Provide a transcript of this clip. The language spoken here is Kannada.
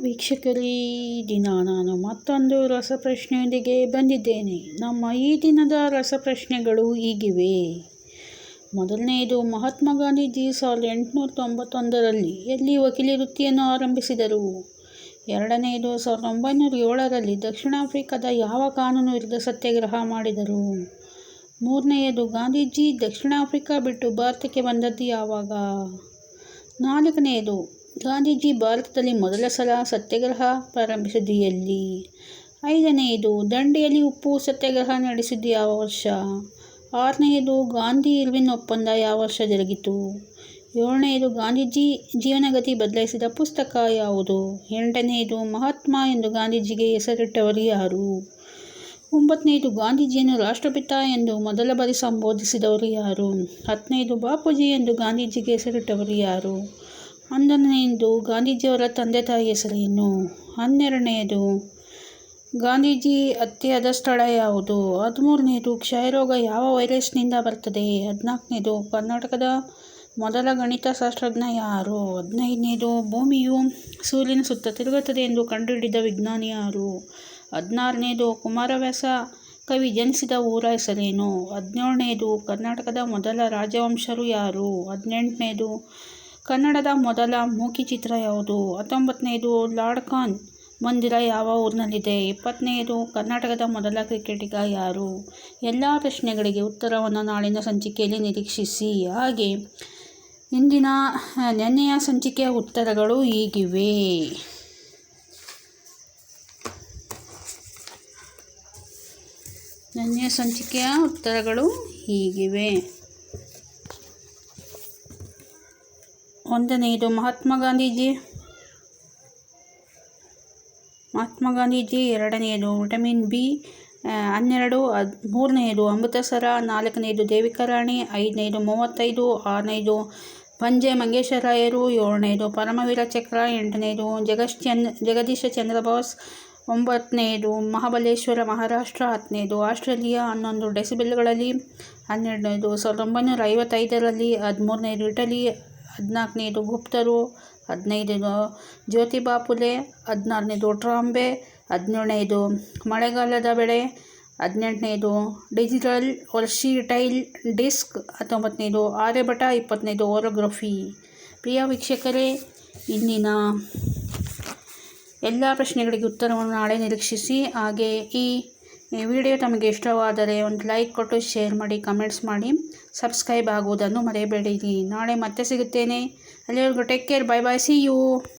ವೀಕ್ಷಕರೇ, ದಿನ ನಾನು ಮತ್ತೊಂದು ರಸಪ್ರಶ್ನೆಯೊಂದಿಗೆ ಬಂದಿದ್ದೇನೆ. ನಮ್ಮ ಈ ದಿನದ ರಸಪ್ರಶ್ನೆಗಳು ಹೀಗಿವೆ. ಮೊದಲನೆಯದು, ಮಹಾತ್ಮ ಗಾಂಧೀಜಿ 1891ರಲ್ಲಿ ಎಲ್ಲಿ ವಕೀಲಿ ವೃತ್ತಿಯನ್ನು ಆರಂಭಿಸಿದರು? ಎರಡನೆಯದು, 1907ರಲ್ಲಿ ದಕ್ಷಿಣ ಆಫ್ರಿಕಾದ ಯಾವ ಕಾನೂನು ವಿರುದ್ಧ ಸತ್ಯಾಗ್ರಹ ಮಾಡಿದರು? ಮೂರನೆಯದು, ಗಾಂಧೀಜಿ ದಕ್ಷಿಣ ಆಫ್ರಿಕಾ ಬಿಟ್ಟು ಭಾರತಕ್ಕೆ ಬಂದದ್ದು ಯಾವಾಗ? ನಾಲ್ಕನೆಯದು, ಗಾಂಧೀಜಿ ಭಾರತದಲ್ಲಿ ಮೊದಲ ಸಲ ಸತ್ಯಾಗ್ರಹ ಪ್ರಾರಂಭಿಸಿದ್ದು ಎಲ್ಲಿ? ಐದನೆಯದು, ದಂಡಿಯಲ್ಲಿ ಉಪ್ಪು ಸತ್ಯಾಗ್ರಹ ನಡೆಸಿದ್ದು ಯಾವ ವರ್ಷ? ಆರನೆಯದು, ಗಾಂಧಿ ಇರ್ವಿನ್ ಒಪ್ಪಂದ ಯಾವ ವರ್ಷ ಜರುಗಿತು? ಏಳನೆಯದು, ಗಾಂಧೀಜಿ ಜೀವನಗತಿ ಬದಲಾಯಿಸಿದ ಪುಸ್ತಕ ಯಾವುದು? ಎಂಟನೆಯದು, ಮಹಾತ್ಮ ಎಂದು ಗಾಂಧೀಜಿಗೆ ಹೆಸರಿಟ್ಟವರು ಯಾರು? ಒಂಬತ್ತನೆಯದು, ಗಾಂಧೀಜಿಯನ್ನು ರಾಷ್ಟ್ರಪಿತ ಎಂದು ಮೊದಲ ಬಾರಿ ಸಂಬೋಧಿಸಿದವರು ಯಾರು? ಹತ್ತನೆಯದು, ಬಾಪೂಜಿ ಎಂದು ಗಾಂಧೀಜಿಗೆ ಹೆಸರಿಟ್ಟವರು ಯಾರು? 11ನೆಯದು, ಗಾಂಧೀಜಿಯವರ ತಂದೆ ತಾಯಿ ಹೆಸರೇನು? 12ನೆಯದು, ಗಾಂಧೀಜಿ ಹತ್ಯೆಯಾದ ಸ್ಥಳ ಯಾವುದು? 13ನೆಯದು, ಕ್ಷಯರೋಗ ಯಾವ ವೈರಸ್ನಿಂದ ಬರುತ್ತದೆ? 14ನೆಯದು, ಕರ್ನಾಟಕದ ಮೊದಲ ಗಣಿತಶಾಸ್ತ್ರಜ್ಞ ಯಾರು? 15ನೆಯದು, ಭೂಮಿಯು ಸೂರ್ಯನ ಸುತ್ತ ತಿರುಗುತ್ತದೆ ಎಂದು ಕಂಡುಹಿಡಿದ ವಿಜ್ಞಾನಿ ಯಾರು? 16ನೆಯದು, ಕುಮಾರವ್ಯಾಸ ಕವಿ ಜನಿಸಿದ ಊರ ಹೆಸರೇನು? 17ನೆಯದು, ಕರ್ನಾಟಕದ ಮೊದಲ ರಾಜವಂಶರು ಯಾರು? 18ನೆಯದು, ಕನ್ನಡದ ಮೊದಲ ಮೂಕಿ ಚಿತ್ರ ಯಾವುದು? 19ನೆಯದು, ಲಾರ್ಡ್ ಕಾನ್ ಮಂದಿರ ಯಾವ ಊರಿನಲ್ಲಿದೆ? 20ನೆಯದು, ಕರ್ನಾಟಕದ ಮೊದಲ ಕ್ರಿಕೆಟಿಗ ಯಾರು? ಎಲ್ಲ ಪ್ರಶ್ನೆಗಳಿಗೆ ಉತ್ತರವನ್ನು ನಾಳಿನ ಸಂಚಿಕೆಯಲ್ಲಿ ನಿರೀಕ್ಷಿಸಿ. ಹಾಗೆ ನೆನ್ನೆಯ ಸಂಚಿಕೆಯ ಉತ್ತರಗಳು ಹೀಗಿವೆ. ನೆನ್ನೆಯ ಸಂಚಿಕೆಯ ಉತ್ತರಗಳು ಹೀಗಿವೆ. 1ನೆಯದು, ಮಹಾತ್ಮ ಗಾಂಧೀಜಿ. 2ನೆಯದು, ವಿಟಮಿನ್ ಬಿ 12. 3ನೆಯದು, ಅಮೃತಸರ. 4ನೆಯದು, ದೇವಿಕಾ ರಾಣಿ. 5ನೆಯದು, 35. 6ನೆಯದು, ಪಂಜೆ ಮಂಗೇಶರಾಯರು. 7ನೆಯದು, ಪರಮವೀರ ಚಕ್ರ. 8ನೆಯದು, ಜಗದೀಶ ಚಂದ್ರ ಬೋಸ್. 9ನೆಯದು, ಮಹಾಬಲೇಶ್ವರ ಮಹಾರಾಷ್ಟ್ರ. 10ನೆಯದು, ಆಸ್ಟ್ರೇಲಿಯಾ 11 ಡೆಸಿಬೆಲ್ಗಳಲ್ಲಿ. 12ನೆಯದು, 1955ರಲ್ಲಿ. 13ನೆಯದು, ಇಟಲಿ. 14ನೆಯದು, ಗುಪ್ತರು. 15ನೆಯದು, ಜ್ಯೋತಿಬಾ ಫುಲೆ. 16ನೆಯದು, ಟ್ರಾಂಬೆ. 17ನೆಯದು, ಮಳೆಗಾಲದ ಬೆಳೆ. 18ನೆಯದು, ಡಿಜಿಟಲ್ ವರ್ಸಿಟೈಲ್ ಡಿಸ್ಕ್. 19ನೆಯದು, ಆರ್ಯಭಟ. 20ನೆಯದು, ಓರೋಗ್ರಫಿ. ಪ್ರಿಯ ವೀಕ್ಷಕರೇ, ಇಂದಿನ ಎಲ್ಲ ಪ್ರಶ್ನೆಗಳಿಗೆ ಉತ್ತರವನ್ನು ನಾಳೆ ನಿರೀಕ್ಷಿಸಿ. ಹಾಗೆ ಈ ವಿಡಿಯೋ ತಮಗೆ ಇಷ್ಟವಾದರೆ ಒಂದು ಲೈಕ್ ಕೊಟ್ಟು ಶೇರ್ ಮಾಡಿ, ಕಮೆಂಟ್ಸ್ ಮಾಡಿ, ಸಬ್ಸ್ಕ್ರೈಬ್ ಆಗುವುದನ್ನು ಮರೆಯಬೇಡಿರಿ. ನಾಳೆ ಮತ್ತೆ ಸಿಗುತ್ತೇನೆ. ಅಲ್ಲಿವರೆಗೂ take care. Bye bye. See you.